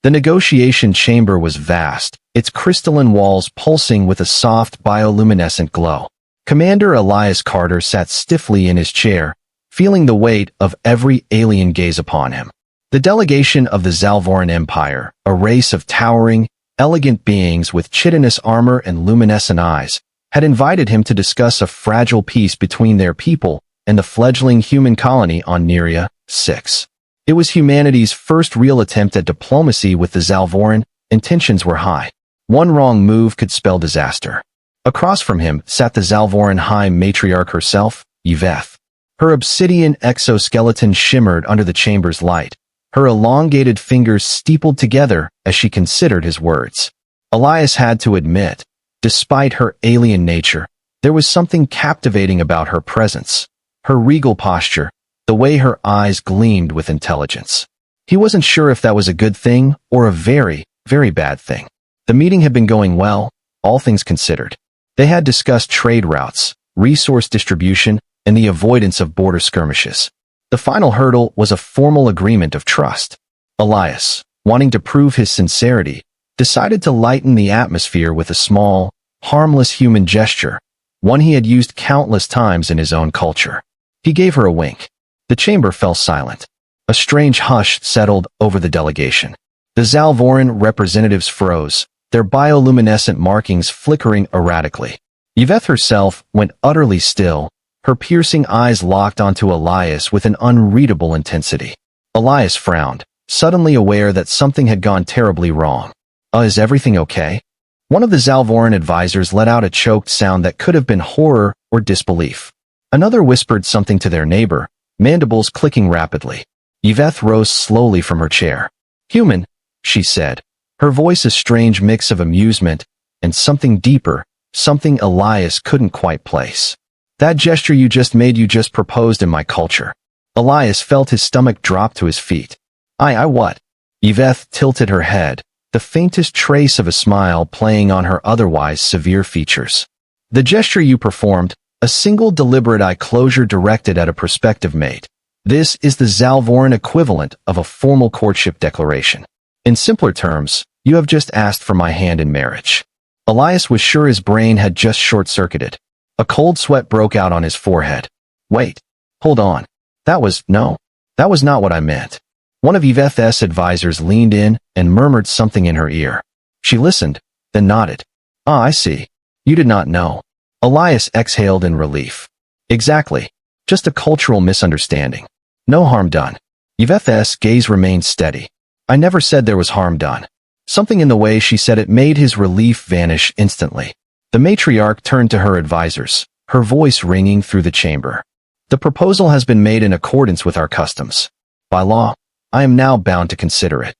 The negotiation chamber was vast, its crystalline walls pulsing with a soft bioluminescent glow. Commander Elias Carter sat stiffly in his chair, feeling the weight of every alien gaze upon him. The delegation of the Zalvoran Empire, a race of towering, elegant beings with chitinous armor and luminescent eyes, had invited him to discuss a fragile peace between their people and the fledgling human colony on Neria 6. It was humanity's first real attempt at diplomacy with the Zalvoran. Intentions were high. One wrong move could spell disaster. Across from him sat the Zalvoran High Matriarch herself, Yvette. Her obsidian exoskeleton shimmered under the chamber's light, her elongated fingers steepled together as she considered his words. Elias had to admit, despite her alien nature, there was something captivating about her presence, her regal posture, the way her eyes gleamed with intelligence. He wasn't sure if that was a good thing or a very, very bad thing. The meeting had been going well, all things considered. They had discussed trade routes, resource distribution, and the avoidance of border skirmishes. The final hurdle was a formal agreement of trust. Elias, wanting to prove his sincerity, decided to lighten the atmosphere with a small, harmless human gesture, one he had used countless times in his own culture. He gave her a wink. The chamber fell silent. A strange hush settled over the delegation. The Zalvoran representatives froze, their bioluminescent markings flickering erratically. Yvette herself went utterly still, her piercing eyes locked onto Elias with an unreadable intensity. Elias frowned, suddenly aware that something had gone terribly wrong. Is everything okay?" One of the Zalvoran advisors let out a choked sound that could have been horror or disbelief. Another whispered something to their neighbor, mandibles clicking rapidly. Yvette rose slowly from her chair. "Human," she said, her voice a strange mix of amusement and something deeper, something Elias couldn't quite place. "That gesture you just made, you just proposed in my culture." Elias felt his stomach drop to his feet. I what?" Yvette tilted her head, the faintest trace of a smile playing on her otherwise severe features. "The gesture you performed, a single deliberate eye closure directed at a prospective mate. This is the Zalvoran equivalent of a formal courtship declaration. In simpler terms, you have just asked for my hand in marriage." Elias was sure his brain had just short-circuited. A cold sweat broke out on his forehead. "Wait. Hold on. That was not what I meant." One of Yvette's advisors leaned in and murmured something in her ear. She listened, then nodded. "Ah, I see. You did not know." Elias exhaled in relief. "Exactly. Just a cultural misunderstanding. No harm done." Yvette's gaze remained steady. "I never said there was harm done." Something in the way she said it made his relief vanish instantly. The matriarch turned to her advisors, her voice ringing through the chamber. "The proposal has been made in accordance with our customs. By law, I am now bound to consider it."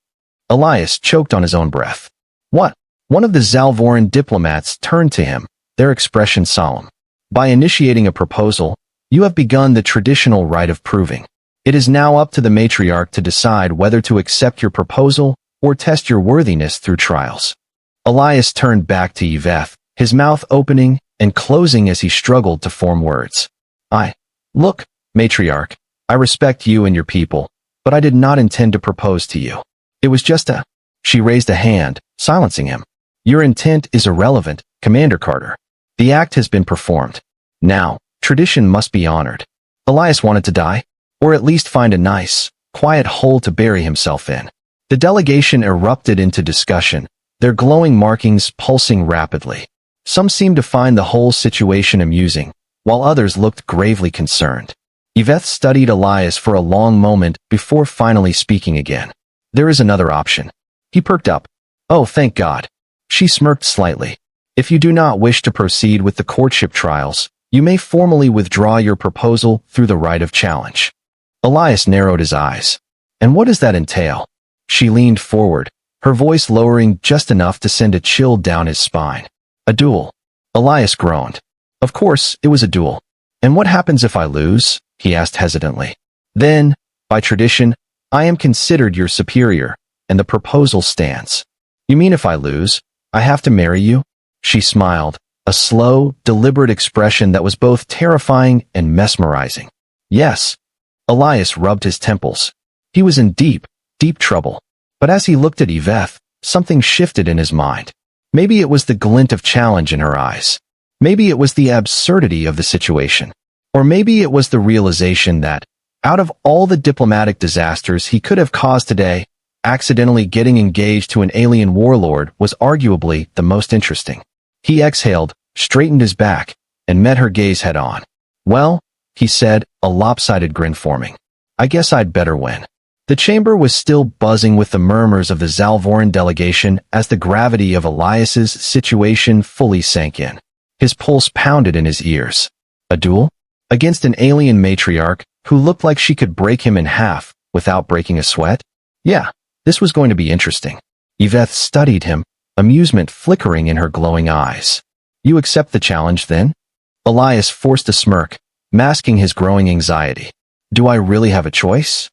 Elias choked on his own breath. "What?" One of the Zalvoran diplomats turned to him, their expression solemn. "By initiating a proposal, you have begun the traditional rite of proving. It is now up to the matriarch to decide whether to accept your proposal or test your worthiness through trials." Elias turned back to Yvette, his mouth opening and closing as he struggled to form words. Look, matriarch, I respect you and your people, but I did not intend to propose to you. It was just a—" She raised a hand, silencing him. "Your intent is irrelevant, Commander Carter. The act has been performed. Now, tradition must be honored." Elias wanted to die, or at least find a nice, quiet hole to bury himself in. The delegation erupted into discussion, their glowing markings pulsing rapidly. Some seemed to find the whole situation amusing, while others looked gravely concerned. Yvette studied Elias for a long moment before finally speaking again. "There is another option." He perked up. "Oh, thank God." She smirked slightly. "If you do not wish to proceed with the courtship trials, you may formally withdraw your proposal through the right of challenge." Elias narrowed his eyes. "And what does that entail?" She leaned forward, her voice lowering just enough to send a chill down his spine. "A duel." Elias groaned. Of course, it was a duel. "And what happens if I lose?" he asked hesitantly. "Then, by tradition, I am considered your superior, and the proposal stands." "You mean if I lose, I have to marry you?" She smiled, a slow, deliberate expression that was both terrifying and mesmerizing. "Yes." Elias rubbed his temples. He was in deep, deep trouble. But as he looked at Yvette, something shifted in his mind. Maybe it was the glint of challenge in her eyes. Maybe it was the absurdity of the situation. Or maybe it was the realization that, out of all the diplomatic disasters he could have caused today, accidentally getting engaged to an alien warlord was arguably the most interesting. He exhaled, straightened his back, and met her gaze head-on. "Well," he said, a lopsided grin forming. "I guess I'd better win." The chamber was still buzzing with the murmurs of the Zalvoran delegation as the gravity of Elias's situation fully sank in. His pulse pounded in his ears. A duel? Against an alien matriarch who looked like she could break him in half without breaking a sweat? Yeah, this was going to be interesting. Yvette studied him, amusement flickering in her glowing eyes. "You accept the challenge, then?" Elias forced a smirk, masking his growing anxiety. "Do I really have a choice?"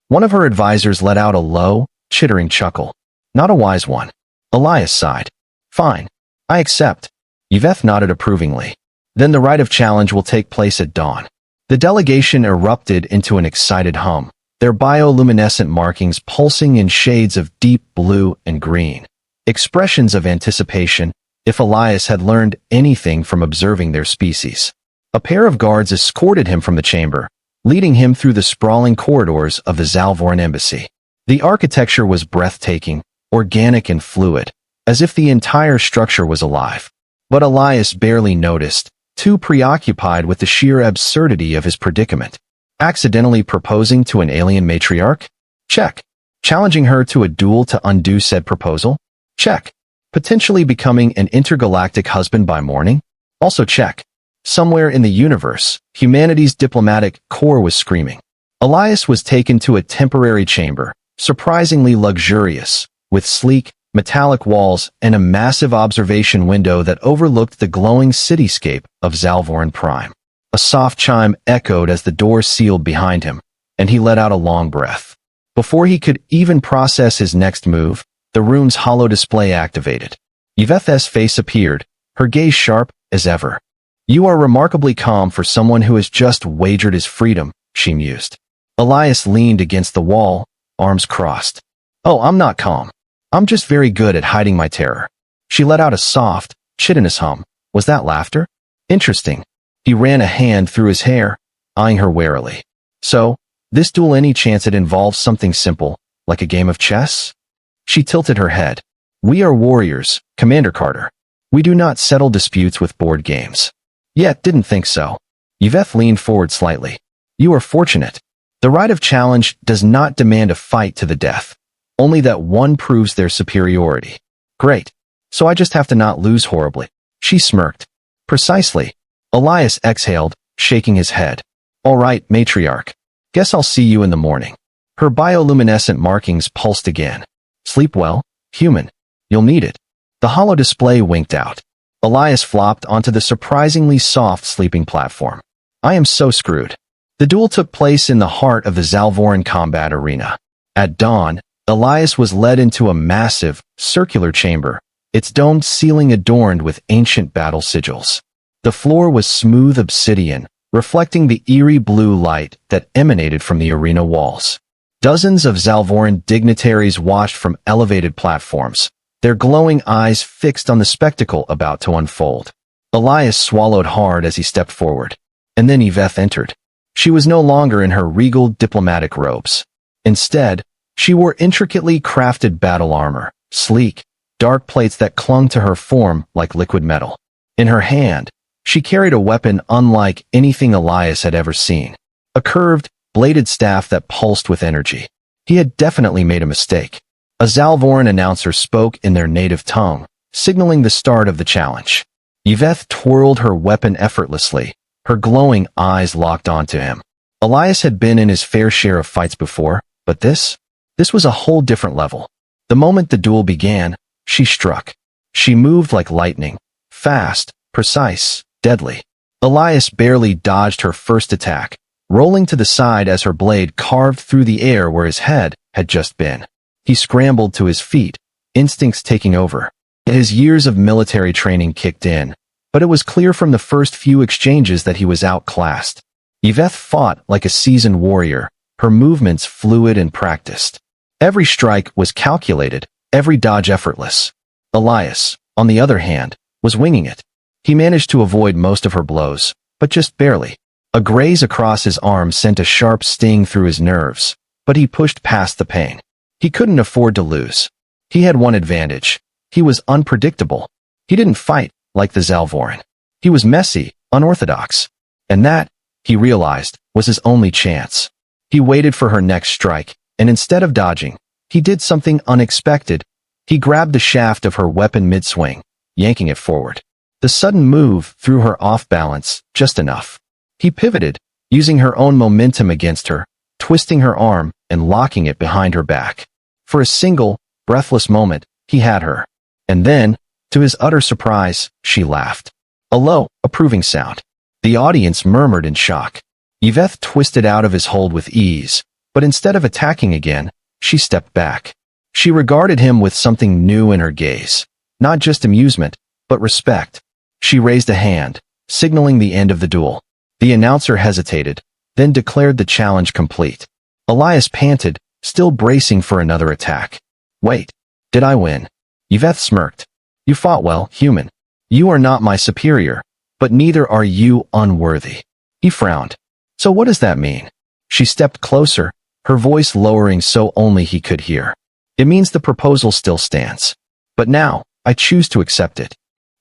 One of her advisors let out a low, chittering chuckle. Not a wise one. Elias sighed. "Fine. I accept." Yvette nodded approvingly. "Then the rite of challenge will take place at dawn." The delegation erupted into an excited hum, their bioluminescent markings pulsing in shades of deep blue and green. Expressions of anticipation, if Elias had learned anything from observing their species. A pair of guards escorted him from the chamber, leading him through the sprawling corridors of the Zalvoran embassy. The architecture was breathtaking, organic and fluid, as if the entire structure was alive. But Elias barely noticed, too preoccupied with the sheer absurdity of his predicament. Accidentally proposing to an alien matriarch? Check. Challenging her to a duel to undo said proposal? Check. Potentially becoming an intergalactic husband by morning? Also check. Somewhere in the universe, humanity's diplomatic core was screaming. Elias was taken to a temporary chamber, surprisingly luxurious, with sleek, metallic walls and a massive observation window that overlooked the glowing cityscape of Zalvoran Prime. A soft chime echoed as the door sealed behind him, and he let out a long breath. Before he could even process his next move, the room's hollow display activated. Yvette's face appeared, her gaze sharp as ever. "You are remarkably calm for someone who has just wagered his freedom," she mused. Elias leaned against the wall, arms crossed. "Oh, I'm not calm. I'm just very good at hiding my terror." She let out a soft, chitinous hum. Was that laughter? Interesting. He ran a hand through his hair, eyeing her warily. "So, this duel, any chance it involves something simple, like a game of chess?" She tilted her head. "We are warriors, Commander Carter. We do not settle disputes with board games." "Yet didn't think so." Yvette leaned forward slightly. "You are fortunate. The rite of challenge does not demand a fight to the death, only that one proves their superiority." "Great. So I just have to not lose horribly." She smirked. "Precisely." Elias exhaled, shaking his head. "All right, matriarch. Guess I'll see you in the morning." Her bioluminescent markings pulsed again. "Sleep well, human. You'll need it." The hollow display winked out. Elias flopped onto the surprisingly soft sleeping platform. "I am so screwed." The duel took place in the heart of the Zalvoran combat arena. At dawn, Elias was led into a massive, circular chamber, its domed ceiling adorned with ancient battle sigils. The floor was smooth obsidian, reflecting the eerie blue light that emanated from the arena walls. Dozens of Zalvoran dignitaries watched from elevated platforms, their glowing eyes fixed on the spectacle about to unfold. Elias swallowed hard as he stepped forward. And then Yvette entered. She was no longer in her regal diplomatic robes. Instead, she wore intricately crafted battle armor, sleek, dark plates that clung to her form like liquid metal. In her hand, she carried a weapon unlike anything Elias had ever seen. A curved, bladed staff that pulsed with energy. He had definitely made a mistake. A Zalvoran announcer spoke in their native tongue, signaling the start of the challenge. Yvette twirled her weapon effortlessly, her glowing eyes locked onto him. Elias had been in his fair share of fights before, but this was a whole different level. The moment the duel began, she struck. She moved like lightning, fast, precise, deadly. Elias barely dodged her first attack, rolling to the side as her blade carved through the air where his head had just been. He scrambled to his feet, instincts taking over. His years of military training kicked in, but it was clear from the first few exchanges that he was outclassed. Yvette fought like a seasoned warrior, her movements fluid and practiced. Every strike was calculated, every dodge effortless. Elias, on the other hand, was winging it. He managed to avoid most of her blows, but just barely. A graze across his arm sent a sharp sting through his nerves, but he pushed past the pain. He couldn't afford to lose. He had one advantage. He was unpredictable. He didn't fight like the Zalvoran. He was messy, unorthodox. And that, he realized, was his only chance. He waited for her next strike, and instead of dodging, he did something unexpected. He grabbed the shaft of her weapon mid-swing, yanking it forward. The sudden move threw her off balance just enough. He pivoted, using her own momentum against her, twisting her arm and locking it behind her back. For a single, breathless moment, he had her. And then, to his utter surprise, she laughed. A low, approving sound. The audience murmured in shock. Yvette twisted out of his hold with ease, but instead of attacking again, she stepped back. She regarded him with something new in her gaze. Not just amusement, but respect. She raised a hand, signaling the end of the duel. The announcer hesitated, then declared the challenge complete. Elias panted, still bracing for another attack. Wait, did I win? Yvette smirked. You fought well, human. You are not my superior, but neither are you unworthy. He frowned. So what does that mean? She stepped closer, her voice lowering so only he could hear. It means the proposal still stands. But now, I choose to accept it.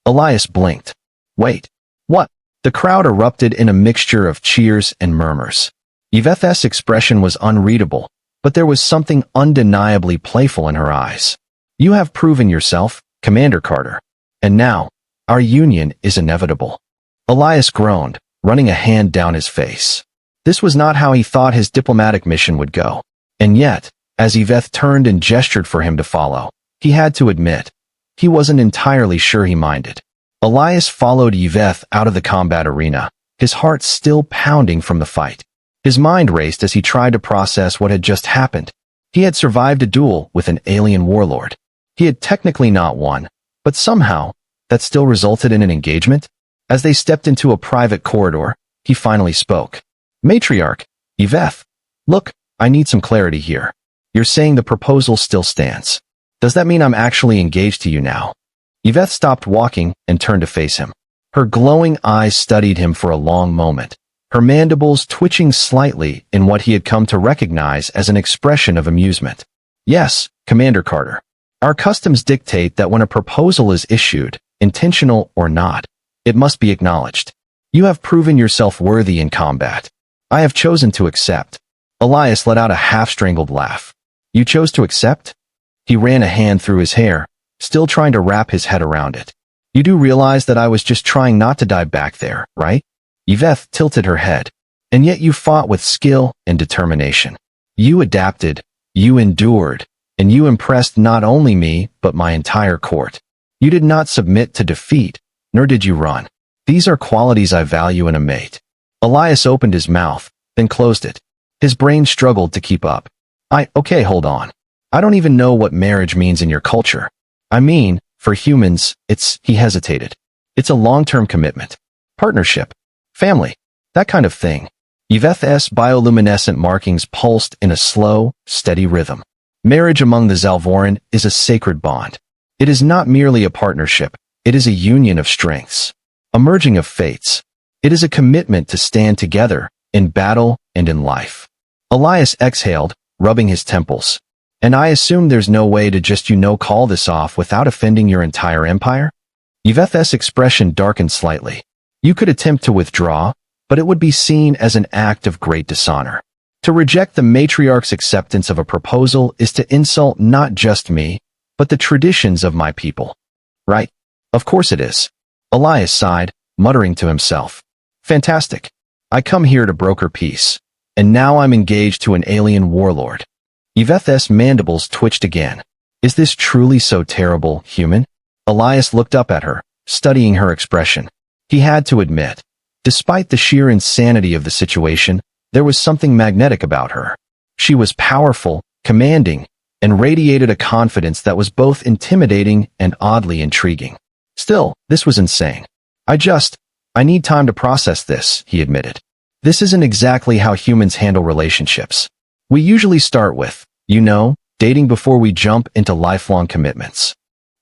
Elias blinked. Wait, what? The crowd erupted in a mixture of cheers and murmurs. Yvette's expression was unreadable, but there was something undeniably playful in her eyes. You have proven yourself, Commander Carter. And now, our union is inevitable. Elias groaned, running a hand down his face. This was not how he thought his diplomatic mission would go. And yet, as Yvette turned and gestured for him to follow, he had to admit, he wasn't entirely sure he minded. Elias followed Yvette out of the combat arena, his heart still pounding from the fight. His mind raced as he tried to process what had just happened. He had survived a duel with an alien warlord. He had technically not won, but somehow, that still resulted in an engagement? As they stepped into a private corridor, he finally spoke. Matriarch, Yvette, look, I need some clarity here. You're saying the proposal still stands. Does that mean I'm actually engaged to you now? Yvette stopped walking and turned to face him. Her glowing eyes studied him for a long moment, her mandibles twitching slightly in what he had come to recognize as an expression of amusement. Yes, Commander Carter. Our customs dictate that when a proposal is issued, intentional or not, it must be acknowledged. You have proven yourself worthy in combat. I have chosen to accept. Elias let out a half-strangled laugh. You chose to accept? He ran a hand through his hair, still trying to wrap his head around it. You do realize that I was just trying not to die back there, right? Yvette tilted her head. And yet you fought with skill and determination. You adapted, you endured, and you impressed not only me, but my entire court. You did not submit to defeat, nor did you run. These are qualities I value in a mate. Elias opened his mouth, then closed it. His brain struggled to keep up. Okay, hold on. I don't even know what marriage means in your culture. I mean, for humans, he hesitated. It's a long-term commitment. Partnership. Family. That kind of thing. Yvette's bioluminescent markings pulsed in a slow, steady rhythm. Marriage among the Zalvoran is a sacred bond. It is not merely a partnership. It is a union of strengths. A merging of fates. It is a commitment to stand together, in battle and in life. Elias exhaled, rubbing his temples. And I assume there's no way to just call this off without offending your entire empire? Yvette's expression darkened slightly. You could attempt to withdraw, but it would be seen as an act of great dishonor. To reject the matriarch's acceptance of a proposal is to insult not just me, but the traditions of my people. Right? Of course it is. Elias sighed, muttering to himself. Fantastic. I come here to broker peace. And now I'm engaged to an alien warlord. Yvette's mandibles twitched again. Is this truly so terrible, human? Elias looked up at her, studying her expression. He had to admit, despite the sheer insanity of the situation, there was something magnetic about her. She was powerful, commanding, and radiated a confidence that was both intimidating and oddly intriguing. Still, this was insane. I need time to process this, he admitted. This isn't exactly how humans handle relationships. We usually start with, Dating before we jump into lifelong commitments.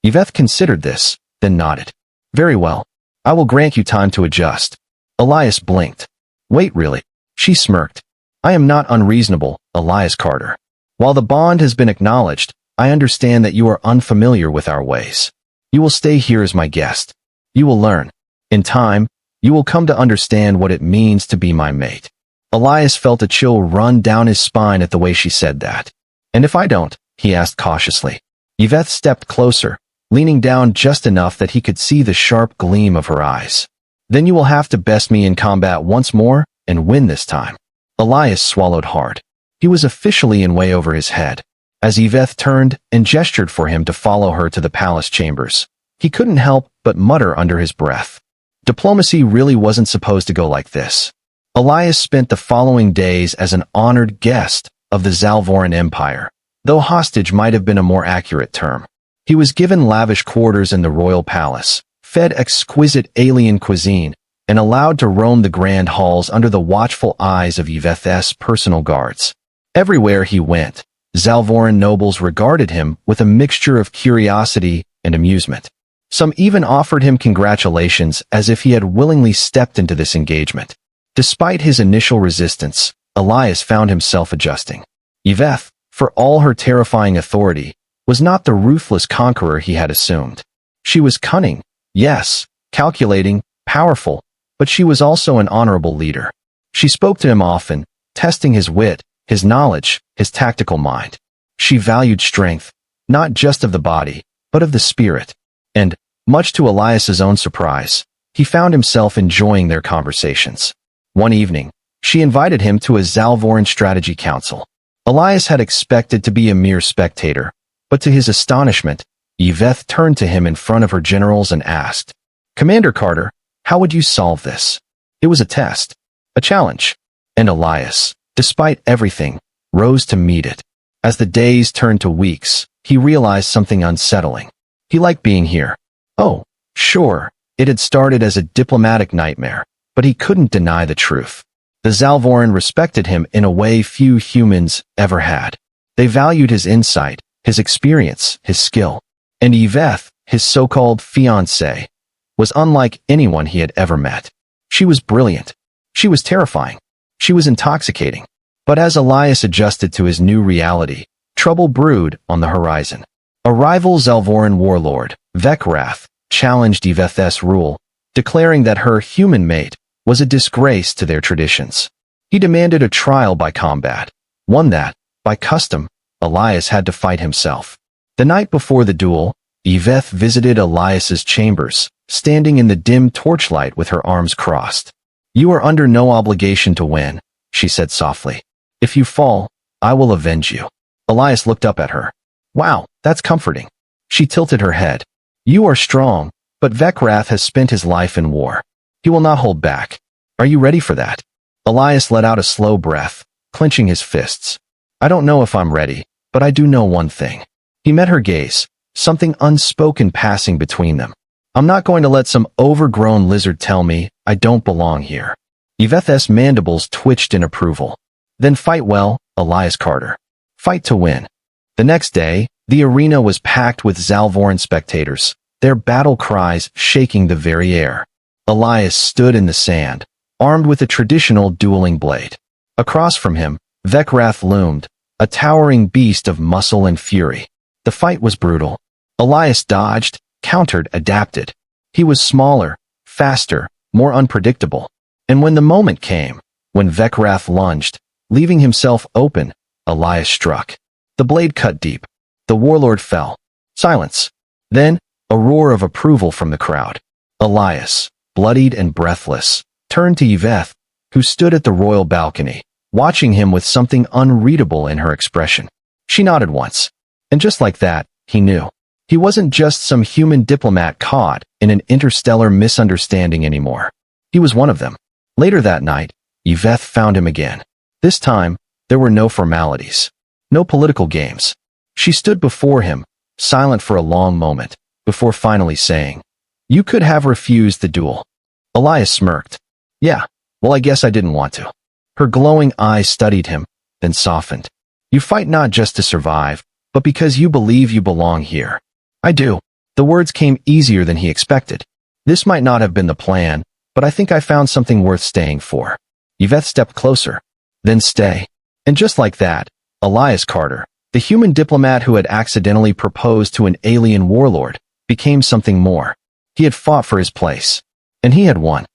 Yvette considered this, then nodded. Very well. I will grant you time to adjust. Elias blinked. Wait, really? She smirked. I am not unreasonable, Elias Carter. While the bond has been acknowledged, I understand that you are unfamiliar with our ways. You will stay here as my guest. You will learn. In time, you will come to understand what it means to be my mate. Elias felt a chill run down his spine at the way she said that. And if I don't? He asked cautiously. Yvette stepped closer, leaning down just enough that he could see the sharp gleam of her eyes. Then you will have to best me in combat once more, and win this time. Elias swallowed hard. He was officially in way over his head. As Yvette turned and gestured for him to follow her to the palace chambers, he couldn't help but mutter under his breath. Diplomacy really wasn't supposed to go like this. Elias spent the following days as an honored guest of the Zalvoran Empire, though hostage might have been a more accurate term. He was given lavish quarters in the royal palace, fed exquisite alien cuisine, and allowed to roam the grand halls under the watchful eyes of Yvette's personal guards. Everywhere he went, Zalvoran nobles regarded him with a mixture of curiosity and amusement. Some even offered him congratulations as if he had willingly stepped into this engagement. Despite his initial resistance, Elias found himself adjusting. Yvette, for all her terrifying authority, was not the ruthless conqueror he had assumed. She was cunning, yes, calculating, powerful, but she was also an honorable leader. She spoke to him often, testing his wit, his knowledge, his tactical mind. She valued strength, not just of the body, but of the spirit. And, much to Elias's own surprise, he found himself enjoying their conversations. One evening, she invited him to a Zalvoran strategy council. Elias had expected to be a mere spectator, but to his astonishment, Yvette turned to him in front of her generals and asked, Commander Carter, how would you solve this? It was a test, a challenge, and Elias, despite everything, rose to meet it. As the days turned to weeks, he realized something unsettling. He liked being here. Oh, sure, it had started as a diplomatic nightmare, but he couldn't deny the truth. The Zalvoran respected him in a way few humans ever had. They valued his insight, his experience, his skill. And Yvette, his so-called fiancée, was unlike anyone he had ever met. She was brilliant. She was terrifying. She was intoxicating. But as Elias adjusted to his new reality, trouble brewed on the horizon. A rival Zalvoran warlord, Vekrath, challenged Yvette's rule, declaring that her human mate was a disgrace to their traditions. He demanded a trial by combat, one that, by custom, Elias had to fight himself. The night before the duel, Yvette visited Elias's chambers, standing in the dim torchlight with her arms crossed. You are under no obligation to win, she said softly. If you fall, I will avenge you. Elias looked up at her. Wow, that's comforting. She tilted her head. You are strong, but Vekrath has spent his life in war. He will not hold back. Are you ready for that? Elias let out a slow breath, clenching his fists. I don't know if I'm ready, but I do know one thing. He met her gaze, something unspoken passing between them. I'm not going to let some overgrown lizard tell me I don't belong here. Yvette's mandibles twitched in approval. Then fight well, Elias Carter. Fight to win. The next day, the arena was packed with Zalvoran spectators, their battle cries shaking the very air. Elias stood in the sand, armed with a traditional dueling blade. Across from him, Vekrath loomed, a towering beast of muscle and fury. The fight was brutal. Elias dodged, countered, adapted. He was smaller, faster, more unpredictable. And when the moment came, when Vekrath lunged, leaving himself open, Elias struck. The blade cut deep. The warlord fell. Silence. Then, a roar of approval from the crowd. Elias, bloodied and breathless, turned to Yvette, who stood at the royal balcony, watching him with something unreadable in her expression. She nodded once. And just like that, he knew. He wasn't just some human diplomat caught in an interstellar misunderstanding anymore. He was one of them. Later that night, Yvette found him again. This time, there were no formalities. No political games. She stood before him, silent for a long moment, before finally saying, You could have refused the duel. Elias smirked. Yeah, well I guess I didn't want to. Her glowing eyes studied him, then softened. You fight not just to survive, but but because you believe you belong here. I do. The words came easier than he expected. This might not have been the plan, but I think I found something worth staying for. Yvette stepped closer. Then stay. And just like that, Elias Carter, the human diplomat who had accidentally proposed to an alien warlord, became something more. He had fought for his place. And he had won.